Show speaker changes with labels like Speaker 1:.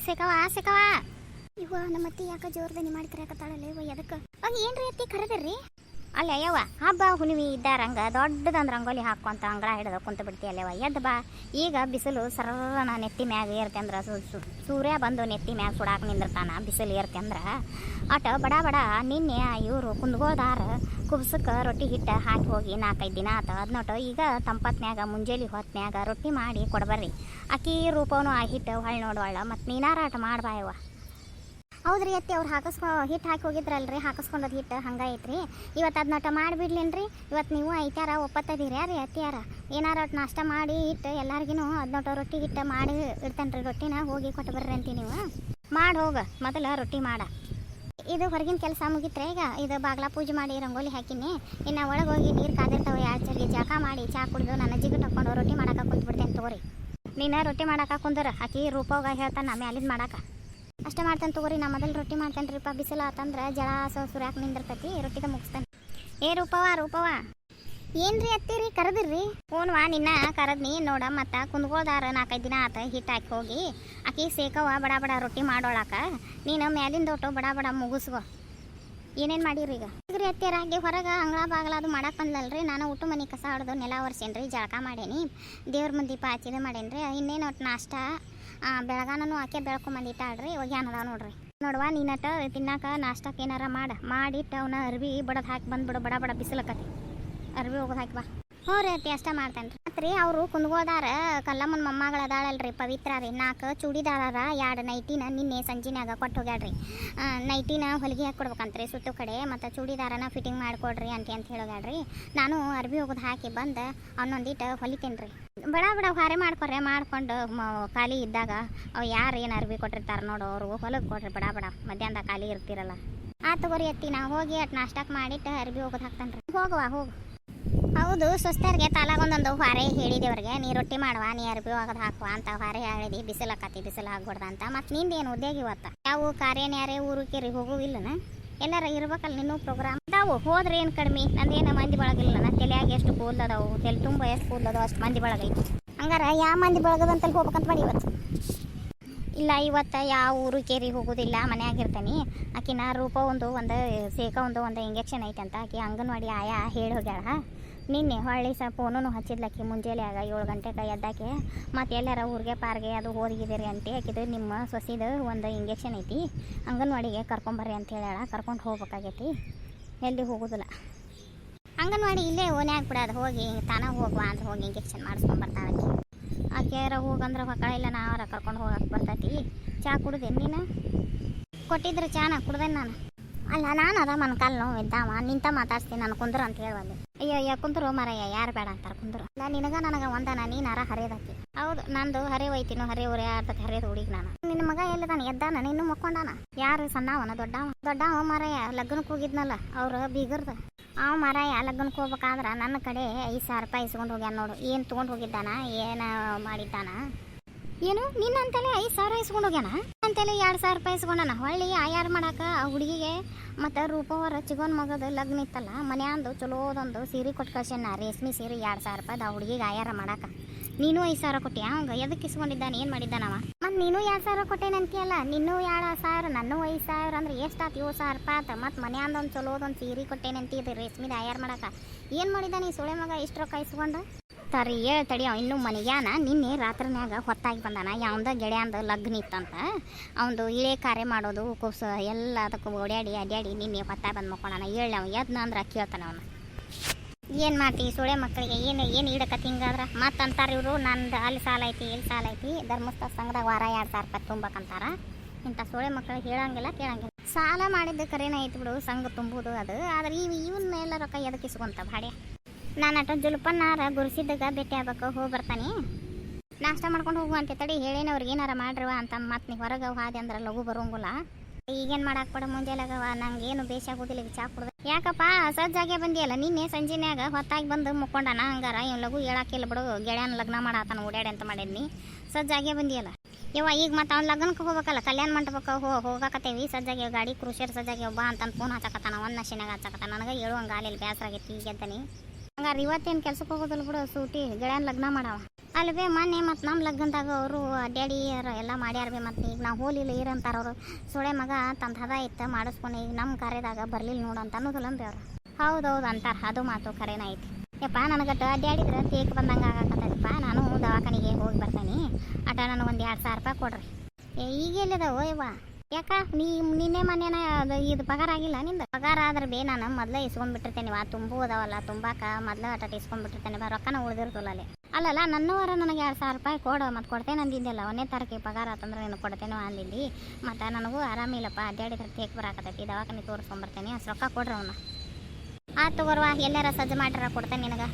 Speaker 1: ಸಿಕವಾ ಸಿಕವಾ ಇವ ನಮ್ಮತ್ತಿ ಯಾಕ ಜೋರ್ದನಿ ಮಾಡಿ ಕರೆಯಕತ್ತಾಳಲ್ಲ ಇವ ಎದಕ್ಕೆ ಏನ್ರಿ ಅತ್ತಿ ಕರೆದ್ರಿ ಅಲ್ಲ ಯವ್ವ ಹಬ್ಬ ಹುಣ್ಣಿಮೆ ಇದ್ದಾರಂಗ ದೊಡ್ಡದಂದು ರಂಗೋಲಿ ಹಾಕೊಂತ ಅಂಗಳ ಹಿಡಿದು ಕುಂತು ಬಿಡ್ತೀಯಲ್ಲವ ಎದ್ದು ಬಾ. ಈಗ ಬಿಸಿಲು ಸರ್ರನ ನೆತ್ತಿ ಮ್ಯಾಗ ಏರ್ತಂದ್ರೆ ಸೂರ್ಯ ಬಂದು ನೆತ್ತಿ ಮ್ಯಾಗ ಸುಡಾಕ ನಿಂದಿರ್ತಾನ. ಬಿಸಿಲು ಏರ್ತಂದ್ರೆ ಅಟ ಬಡ ಬಡ ನಿನ್ನೆ ಇವರು ಕುಂದ್ಗೋದಾರ ಕುಬ್ಸಕ್ಕೆ ರೊಟ್ಟಿ ಹಿಟ್ಟು ಹಾಕಿ ಹೋಗಿ 4-5 ದಿನ ಆತ. ಅದನ್ನೊಟ್ಟು ಈಗ ತಂಪತ್ನ್ಯಾಗ ಮುಂಜಾನೆ ಹೊತ್ನ್ಯಾಗ ರೊಟ್ಟಿ ಮಾಡಿ ಕೊಡ್ಬರ್ರಿ. ಅಕ್ಕಿ ರೂಪವೂ ಆ ಹಿಟ್ಟು ಹೊಳ್ಳಿ ನೋಡುವಳ್ಳ ಮತ್ತು ನೀನಾರಾಟ ಮಾಡ್ಬಾಯವ್ವ. ಹೌದ್ರಿ ಅತ್ತಿ ಅವ್ರು ಹಿಟ್ಟು ಹಾಕಿ ಹೋಗಿದ್ರಲ್ರಿ, ಹಾಕಿಸ್ಕೊಂಡದ್ ಹಿಟ್ಟು ಹಂಗೈತ್ರಿ. ಇವತ್ತು ಅದನ್ನಟ ಮಾಡಿಬಿಡ್ಲೇನ್ರಿ. ಇವತ್ತು ನೀವು ಐತಾರ ಒಪ್ಪತ್ತದೀರಿ ಯಾರೀ ಅತ್ತಿಯಾರ ಏನಾರ ಒಟ್ಟು ನಾಷ್ಟ ಮಾಡಿ ಹಿಟ್ಟು ಎಲ್ಲರಿಗೂ ಅದನ್ನೊಟ್ಟು ರೊಟ್ಟಿ ಹಿಟ್ಟು ಮಾಡಿ ಇಡ್ತೇನೆ ರೀ. ರೊಟ್ಟಿನ ಹೋಗಿ ಕೊಟ್ಟು ಬರ್ರಿ ಅಂತೀವಿ. ನೀವು ಮಾಡಿ ಹೋಗ ಮೊದಲು ರೊಟ್ಟಿ ಮಾಡ. ಇದು ಹೊರಗಿನ ಕೆಲಸ ಮುಗಿತ್ರೆ ಈಗ ಇದು ಬಾಗ್ಲ ಪೂಜೆ ಮಾಡಿ ರಂಗೋಲಿ ಹಾಕಿನಿ. ಇನ್ನು ಒಳಗೆ ಹೋಗಿ ನೀರು ಕಾದಿರ್ತಾವೆ 2 ಚರ್ಗಿ ಜಳಕ ಮಾಡಿ ಚಾ ಕುಡಿದು ನನ್ನ ಜಿಗಿಟ್ ಹಾಕೊಂಡು ರೊಟ್ಟಿ ಮಾಡಕ್ಕೆ ಕುಂತ್ಬಿಡ್ತೇನೆ ತಗೋರಿ. ನೀನು ರೊಟ್ಟಿ ಮಾಡಕ್ಕೆ ಕುಂದ್ರ ಆಕಿ ರೂಪವಾಗ ಹೇಳ್ತಾನೆ ಮ್ಯಾಲಿಂದ ಮಾಡಕ್ಕೆ ಅಷ್ಟೇ ಮಾಡ್ತೇನೆ ತಗೋರಿ. ನಾ ಮೊದಲು ರೊಟ್ಟಿ ಮಾಡ್ತೇನೆ ರೀಪ್ಪ. ಬಿಸಿಲು ಆತಂದ್ರೆ ಜಳ ಸುರ್ಯಾಕ ನಿಂದಿರ್ತೈತಿ. ರೊಟ್ಟಿದ ಮುಗಿಸ್ತೇನೆ. ಏ ರೂಪವ ಏನ್ರಿ ಅತ್ತೀರಿ ಕರೆದಿರ್ರಿ? ಫೋನ್ವಾ ನಿನ್ನ ಕರೆದ್ನಿ ನೋಡ. ಮತ್ತು ಕುಂದ್ಗೋದಾರ 4-5 ದಿನ ಆತ ಹಿಟ್ಟು ಹಾಕಿ ಹೋಗಿ ಆಕಿ ಸೇಕವ ಬಡ ಬಡ ರೊಟ್ಟಿ ಮಾಡೋಳಾಕ. ನೀನು ಮ್ಯಾಲಿಂದ ಒಟ್ಟು ಬಡ ಬಡ ಮುಗಿಸ್ಕೋ. ಏನೇನು ಮಾಡಿರಿ ಈಗ ರೀ ಅತ್ತಿಯರ? ಹಾಗೆ ಹೊರಗೆ ಅಂಗಳ ಬಾಗಲ ಅದು ಮಾಡಕ್ಕೆ ಬಂದಲ್ರಿ. ನಾನು ಊಟ ಮನೆ ಕಸ ಹೊಡೆದು ನೆಲ ಒರೆಸೇನ್ರಿ, ಜಳಕ ಮಾಡೇನಿ, ದೇವ್ರ ಮುಂದೆ ದೀಪ ಹಚ್ಚಿದ ಮಾಡೇನ್ರಿ. ಇನ್ನೇನು ಒಟ್ಟು ನಾಷ್ಟ ಬೆಳಗಾನೂ ಆಕೆ ಬೆಳ್ಕೊಂಬಂದಿಟ್ಟಾಳ್ರಿ. ಇವಾಗ ಏನದ ನೋಡ್ರಿ. ನೋಡುವ ನೀನಟ ತಿನ್ನಾಕ ನಾಷ್ಟಕ್ಕೆ ಏನಾರ ಮಾಡಿಟ್ಟು ಅವನ ಅರ್ವಿ ಬಡದು ಹಾಕಿ ಬಂದ್ಬಿಡು. ಬಡ ಬಡ ಬಿಸಿಲಕ್ಕತಿ ಅರ್ವಿ ಹೋಗೋದು ಹಾಕಿ ಬಾ. ಹ್ಞೂ ರೀ ಅತ್ತಿ ಅಷ್ಟ ಮಾಡ್ತೇನೆ ರೀ. ಮತ್ತು ರೀ ಅವರು ಕುಂದ್ಗೋದಾರ ಕಲ್ಲಮ್ಮನ ಮೊಮ್ಮಗಳು ಅದಾಳಲ್ರಿ ಪವಿತ್ರ ರೀ. 4 ಚೂಡಿದಾರ 2 ನೈಟಿನ ನಿನ್ನೆ ಸಂಜಿನಾಗ ಕೊಟ್ಟು ಹೋಗ್ಯಾಡ್ರಿ. ನೈಟಿನ ಹೊಲಿಗೆ ಹಾಕಿ ಕೊಡ್ಬೇಕಂತ್ರಿ ಸುತ್ತು ಕಡೆ. ಮತ್ತು ಚೂಡಿದಾರನ ಫಿಟ್ಟಿಂಗ್ ಮಾಡಿಕೊಡ್ರಿ ಅಂತ ಹೇಳೋಗ್ಯಾಡ್ರಿ. ನಾನು ಅರ್ವಿ ಹೋಗೋದು ಹಾಕಿ ಬಂದು ಅವನೊಂದಿಟ್ಟು ಹೊಲಿತೇನೆ ರೀ. ಬಡ ಬಡ ಹಾರೆ ಮಾಡ್ಕೊಂಡು ಖಾಲಿ ಇದ್ದಾಗ ಅವು ಯಾರು ಏನು ಅರ್ವಿ ಕೊಟ್ಟಿರ್ತಾರೆ ನೋಡು ಅವರು ಹೊಲಗೆ ಕೊಡ್ರಿ. ಬಡ ಬಡ ಮಧ್ಯಾಹ್ನದಾಗ ಖಾಲಿ ಇರ್ತಿರಲ್ಲ. ಆ ತಗೋರಿ ಅತ್ತಿ ನಾ ಹೋಗಿ ಅಟ್ ನಾಷ್ಟಕ್ಕೆ ಮಾಡಿಟ್ಟು ಅರ್ವಿ ಹೋಗೋದು ಹಾಕ್ತಾನೆ ರೀ. ಹೋಗು. ಹೌದು ಸ್ವಸ್ಥರಿಗೆ ತಾಲಾಗೊಂದೊಂದು ಹಾರೆ ಹೇಳಿದೇವ್ರಿಗೆ, ನೀ ರೊಟ್ಟಿ ಮಾಡುವ, ನೀ ಅರ್ಬಿ ಹೋಗೋದು ಹಾಕುವ ಅಂತ ಹಾರೆ ಹೇಳಿದಿ. ಬಿಸಿಲು ಆಕತಿ, ಬಿಸಿಲು ಆಗ್ಬಿಡ್ದ ಅಂತ. ಮತ್ತು ನಿಂದೇನು ಉದ್ಯೋಗ ಇವತ್ತು? ಯಾವ ಕಾರ್ಯನ್ಯಾರೇ ಊರುಕೇರಿ ಹೋಗುವಿಲ್ಲನ? ಎಲ್ಲಾರ ಇರ್ಬೇಕಲ್ಲ ನಿನ್ನೂ ಪ್ರೋಗ್ರಾಮ್ ಅದಾವು. ಹೋದ್ರೆ ಏನು ಕಡಿಮೆ? ನಂದೇನು ಮಂದಿ ಬಳಗಿಲ್ಲ. ತಲೆಯಾಗಿ ಎಷ್ಟು ಕೂದಲದಾವು, ತಲೆ ತುಂಬ ಎಷ್ಟು ಕೂದಲದಾವು ಅಷ್ಟು ಮಂದಿ ಬಳಗೈತಿ. ಹಂಗಾರ ಯಾವ ಮಂದಿ ಬಳಗದಂತಲ್ಲಿ ಹೋಗ್ಬೇಕಂತ ಮಾಡಿ ಇವತ್ತು? ಇಲ್ಲ ಇವತ್ತು ಯಾವ ಊರು ಕೇರಿ ಹೋಗೋದಿಲ್ಲ, ಮನೆಯಾಗಿರ್ತಾನೆ. ಆಕಿನ ರೂಪ ಒಂದು ಸೇಕ ಒಂದು ಇಂಜೆಕ್ಷನ್ ಐತೆ ಅಂತ ಆಕಿ ಅಂಗನವಾಡಿ ಆಯಾ ಹೇಳಿ ಹೋಗ್ಯಾಳ. ನಿನ್ನೆ ಹೊಳ್ಳಿ ಫೋನೂ ಹಚ್ಚಿದ್ಲಕ್ಕಿ ಮುಂಜಾನೆ 7 ಗಂಟೆಗೆ ಎದ್ದಾಕೆ. ಮತ್ತು ಎಲ್ಲಾರ ಊರಿಗೆ ಪಾರ್ಗೆ ಅದು ಹೋಗಿದ್ದೀರಿ ಅಂತ ಆಕಿದು ನಿಮ್ಮ ಸೊಸಿದು ಒಂದು ಇಂಜೆಕ್ಷನ್ ಐತಿ, ಅಂಗನವಾಡಿಗೆ ಕರ್ಕೊಂಬರ್ರಿ ಅಂತ ಹೇಳ್ಯಾಳ. ಕರ್ಕೊಂಡು ಹೋಗ್ಬೇಕಾಗೈತಿ. ಎಲ್ಲಿ ಹೋಗೋದಿಲ್ಲ. ಅಂಗನವಾಡಿ ಇಲ್ಲೇ ಓನ್ಯಾಗ ಬಿಡೋದು. ಹೋಗಿ ತಾನ ಹೋಗುವ ಅಂತ ಹೋಗಿ ಇಂಜೆಕ್ಷನ್ ಮಾಡಿಸ್ಕೊಂಬರ್ತಾಳೆ ಆಕೆಯಾರ ಹೋಗಂದ್ರೆ ಮಕ್ಕಳ ಇಲ್ಲ ನಾವಾರ ಕರ್ಕೊಂಡು ಹೋಗಕ್ಕೆ ಬರ್ತೈತಿ. ಚಾ ಕುಡ್ದೇನು ನೀನು? ಕೊಟ್ಟಿದ್ರೆ ಚಾನ ಕುಡ್ದೇನು ನಾನು? ಅಲ್ಲ ನಾನು ಅದ ಮನ್ಕಾಲ್ ನೋವು ಇದ್ದಾವ ನಿಂತ ಮಾತಾಡ್ಸ್ತೀನಿ ನಾನು ಕುಂದ್ರು ಅಂತ ಹೇಳುವಲ್ಲಿ. ಅಯ್ಯೋ ಕುಂದ್ರು ಮರಯ್ಯ ಯಾರು ಬೇಡ ಅಂತಾರೆ ಕುಂದ್ರು. ಇಲ್ಲ ನನಗೆ ಒಂದನ ನೀನಾರ ಹರಿಯೋದಕ್ಕೆ. ಹೌದು ನಂದು ಹರಿ ಒಯ್ತೀನೋ ಹರಿ ಉರಿ ಅರ್ಧಕ್ಕೆ ಹರಿಯೋದು ಹುಡುಗಿ ನಾನು. ನಿನ್ನ ಮಗ ಎಲ್ಲದಾನ ಎದ್ದಾನ ನಿನ್ನೂ ಮಕ್ಕೊಂಡಾನ? ಯಾರು ಸಣ್ಣವನ ದೊಡ್ಡವ ಮರಯ್ಯ ಲಗ್ನಕ್ಕೆ ಹೋಗಿದ್ನಲ್ಲ ಅವ್ರು ಬೀಗರ್ದು. ಮರಯ್ಯ ಲಗ್ನಕ್ಕೆ ಹೋಗ್ಬೇಕಾದ್ರೆ ನನ್ನ ಕಡೆ 5,000 ರೂಪಾಯಿ ಇಸ್ಕೊಂಡು ಹೋಗ್ಯಾನ ನೋಡು. ಏನು ತೊಗೊಂಡು ಹೋಗಿದ್ದಾನ, ಏನು ಮಾಡಿದ್ದಾನ? ಏನು ನಿನ್ನಂತಲೇ 5,000 ಇಸ್ಕೊಂಡು ಹೋಗ್ಯಾನ? ಅಂತೇಳಿ 2,000 ರೂಪಾಯಿ ಇಸ್ಕೊಂಡಾನ. ಹೊಳ್ಳಿ ಆಯಾರು ಮಾಡಾಕ ಆ ಹುಡುಗಿಗೆ ಮತ್ತು ರೂಪವರ ಚಿಗೋನ್ ಮಗದ ಲಗ್ನ ಇತ್ತಲ್ಲ ಮನೆಯಂದು ಚಲೋದೊಂದು ಸೀರೆ ಕೊಟ್ಟು ಕಳ್ಸ್ಯಾನ, ರೇಷ್ಮೆ ಸೀರೆ 2,000 ರೂಪಾಯಿದು. ಆ ಹುಡುಗಿಗೆ ಆಯಾರ ಮಾಡಾಕ ನೀನು 5,000 ಕೊಟ್ಟಿ. ಹಂಗೆ ಎದಕ್ಕೆ ಇಸ್ಕೊಂಡಿದ್ದಾನೆ, ಏನು ಮಾಡಿದ್ದಾನವ? ಮತ್ತು ನೀನು 2,000 ಕೊಟ್ಟೇನಂತೀಯಲ್ಲ, ನಿನ್ನೂ 2,000 ನನ್ನೂ 5,000 ಅಂದ್ರೆ ಎಷ್ಟಾಯ್ತು? 7,000 ರೂಪಾಯಿ ಆತ. ಮತ್ತು ಮನೆಯಂದೊಂದು ಚಲೋದೊಂದು ಸೀರೆ ಕೊಟ್ಟೇನಂತಿದ್ದು ರೇಷ್ಮೆದು ಆಯಾರು ಮಾಡಾಕ. ಏನು ಮಾಡಿದ್ದಾನೆ ಈ ಸುಳೆ ಮಗ ಇಷ್ಟು ರೊಕ್ಕ ಇಸ್ಕೊಂಡು? ತರಿ ತಡಿ ಅವ ಇನ್ನೂ ಮನೆಗ್ಯಾನ. ನಿನ್ನೆ ರಾತ್ರಿನ್ಯಾಗ ಹೊತ್ತಾಗಿ ಬಂದಾನ. ಯಾವಂದ ಗೆಳೆಯಂದ ಲಗ್ನ ಇತ್ತಂತ ಅವಂದು ಇಳೆ ಕಾರ್ಯ ಮಾಡೋದು ಕುಸ ಎಲ್ಲ ಅದಕ್ಕೆ ಅಡ್ಯಾಡಿ ನಿನ್ನೆ ಹೊತ್ತಾಗಿ ಬಂದು ಮಕ್ಕೊಂಡಾನ. ಹೇಳಿ ಅವ ಎದ್ನ ಅಂದ್ರೆ ಕೇಳ್ತಾನೆ ಅವನು. ಏನು ಮಾಡ್ತೀವಿ ಸುಳೆ ಮಕ್ಕಳಿಗೆ ಏನು ಇಡಕತ್ತಿ ಹಿಂಗಾದ್ರೆ? ಮತ್ತು ಅಂತಾರೆ ಇವರು ನಂದು ಅಲ್ಲಿ ಸಾಲ ಐತಿ ಇಲ್ಲಿ ಸಾಲ ಐತಿ, ಧರ್ಮಸ್ಥಳ ಸಂಘದಾಗ ವಾರ 2,000 ರೂಪಾಯಿ ತುಂಬಬೇಕಂತಾರ. ಇಂಥ ಸುಳೆ ಮಕ್ಕಳಿಗೆ ಹೇಳಂಗಿಲ್ಲ ಕೇಳಂಗಿಲ್ಲ. ಸಾಲ ಮಾಡಿದ್ದು ಕರೇನ ಐತಿ ಬಿಡು ಸಂಘ ತುಂಬುದು ಅದು. ಆದ್ರೆ ಇವನ್ನೆಲ್ಲ ರೊಕ್ಕ ಎದಕ್ಕೆ ಇಸ್ಕೊಂತ ಭಾಡ್ಯ? ನಾನು ಅಟ ಜುಲ್ಪನ್ನಾರ ಗುರುಸಿದ್ದಾಗ ಭೇಟಿ ಆಗ್ಬೇಕು, ಹೋಗಿ ಬರ್ತಾನೆ. ನಾಷ್ಟ ಮಾಡ್ಕೊಂಡು ಹೋಗುವಂತೆ ತಡಿ ಹೇಳೇನ ಅವ್ರಿಗೆ ಏನಾರ ಮಾಡ್ರವ ಅಂತ. ಮತ್ತು ನೀವು ಹೊರಗೆ ಹಾದಿ ಅಂದ್ರೆ ಲಘು ಬರೋಂಗಿಲ್ಲ. ಈಗೇನು ಮಾಡಾಕ್ಬೇಡ ಮುಂಜಾನೆಗವ ನಂಗೇನು ಬೇಸಾಗೋದಿಲ್ಲ. ಈಗ ಚಾ ಕುಡ್ದು ಯಾಕಪ್ಪ ಸಜ್ಜಾಗೆ ಬಂದಿಯಲ್ಲ? ನಿನ್ನೆ ಸಂಜೆನ್ಯಾಗ ಹೊತ್ತಾಗಿ ಬಂದು ಮುಕ್ಕೊಂಡಾನ. ಹಂಗಾರ ಇವ್ ಲಘು ಹೇಳಾಕಿಲ್ಲ ಬಿಡು, ಗೆಳೆಯನ ಲಗ್ನ ಮಾಡಾತಾನ ಓಡ್ಯಾಡಿ ಅಂತ ಮಾಡಿದ್ನಿ. ಸಜ್ಜಾಗೆ ಬಂದಿಯಲ್ಲ ಯವ್ವ. ಈಗ ಮತ್ತು ಅವ್ನ ಲಗ್ನಕ್ಕೆ ಹೋಗ್ಬೇಕಲ್ಲ, ಕಲ್ಯಾಣ ಮಂಟಪಕ್ಕೆ ಹೋಗಾಕತ್ತೇವಿ. ಸಜ್ಜಾಗಿ ಗಾಡಿ ಕ್ರೂಷರ್ ಸಜ್ಜಾಗಿ ಒಬ್ಬ ಅಂತ ಫೋನ್ ಹಚ್ಚಕತ್ತಾನ. ಒಂದು ನಶಿನಾಗ ಹಚ್ಚಕತ್ತಾನ. ನನಗೆ ಹೇಳುವಂಗೆ ಆಲಿಲ್ಲ, ಬೇಸರ ಆಗೈತಿ. ಈಗ ಎದ್ದಾನೆ ಹಂಗಾರೆ ಇವತ್ತೇನು ಕೆಲ್ಸಕ್ಕೆ ಹೋಗೋದಿಲ್ಲ ಬಿಡು, ಸೂಟಿ ಗೆಳೆಯನ ಲಗ್ನ ಮಾಡವ. ಅಲ್ವೇ ಮೊನ್ನೆ ಮತ್ತು ನಮ್ಮ ಲಗ್ನದಾಗ ಅವರು ಅಡ್ಡಾಡಿ ಎಲ್ಲ ಮಾಡ್ಯಾರ ಬಿ ಮತ್ತು ಈಗ ನಾವು ಹೋಲಿಲ್ಲ ಇರಂತಾರ ಅವರು ಸುಳೆ ಮಗ ತಂದ ಹದ ಇತ್ತು ಮಾಡಿಸ್ಕೊಂಡು ಈಗ ನಮ್ಮ ಕಾರ್ಯದಾಗ ಬರಲಿಲ್ಲ ನೋಡು ಅಂತ ಅನ್ನೋದಿಲ್ಲಂಬಿ ಅವ್ರು. ಹೌದೌದು ಅಂತಾರೆ, ಅದು ಮಾತು ಖರೇನ ಐತಿ. ಯಪ್ಪ ನನಗಟ್ಟು ಅಡ್ಡಾಡಿದ್ರೆ ತೇಕ್ ಬಂದಂಗೆ ಆಗಾಕತ್ತೈತಪ್ಪ, ನಾನು ದವಾಖಾನಿಗೆ ಹೋಗಿ ಬರ್ತೀನಿ, ಅಟ ನನಗೆ ಒಂದು 2,000 ರೂಪಾಯಿ ಕೊಡ್ರಿ. ಈಗ ಎಲ್ಲಿದಾವೋ ಯವ್ವ? ಯಾಕ ನಿನ್ನೆ ಮೊನ್ನೆನ ಇದು ಪಗಾರ ಆಗಿಲ್ಲ ನಿಂದು? ಪಗಾರ ಆದ್ರೆ ಬೇ ನಾನು ಮೊದಲೇ ಇಸ್ಕೊಂಡ್ಬಿಟ್ಟಿರ್ತೇನೆ, ತುಂಬು ಅದಾವಲ್ಲ ತುಂಬಾಕ ಮೊದಲು ಅಟ ಇಸ್ಕೊಂಡ್ಬಿಟ್ಟಿರ್ತೇನೆ, ರೊಕ್ಕನ ಉಳಿದಿರ್ತಲ್ಲ ಅಲ್ಲಿ. ಅಲ್ಲಲ್ಲ ನನ್ನವರ ನನಗೆ 2,000 ರೂಪಾಯಿ ಕೊಡು, ಮತ್ತು ಕೊಡ್ತೇನೆ ಅಂದಿದ್ದೆಲ್ಲ. 1ನೇ ತಾರೀಕಿಗೆ ಪಗಾರ ಆತಂದ್ರೆ ನೀನು ಕೊಡ್ತೇನೋ ಅಂದಿದ್ದಿ. ಮತ್ತು ನನಗೂ ಆರಾಮಿಲ್ಲಪ್ಪ, ಅಡ್ಡಾಡಿದ್ರೆ ತೇಕ್ ಬರಾಕತ್ತೈತಿ, ದವಾಖಾನೆ ತೋರಿಸ್ಕೊಂಬರ್ತೇನೆ, ಅಷ್ಟು ರೊಕ್ಕ ಕೊಡ್ರಿ ಅವನ್ನ. ಆತು ತಗೋರ್ವ, ಎಲ್ಲಾರ ಸಜ್ಜು ಮಾಡ್ಯಾರ ಕೊಡ್ತೇನೆ ನಿನಗೆ.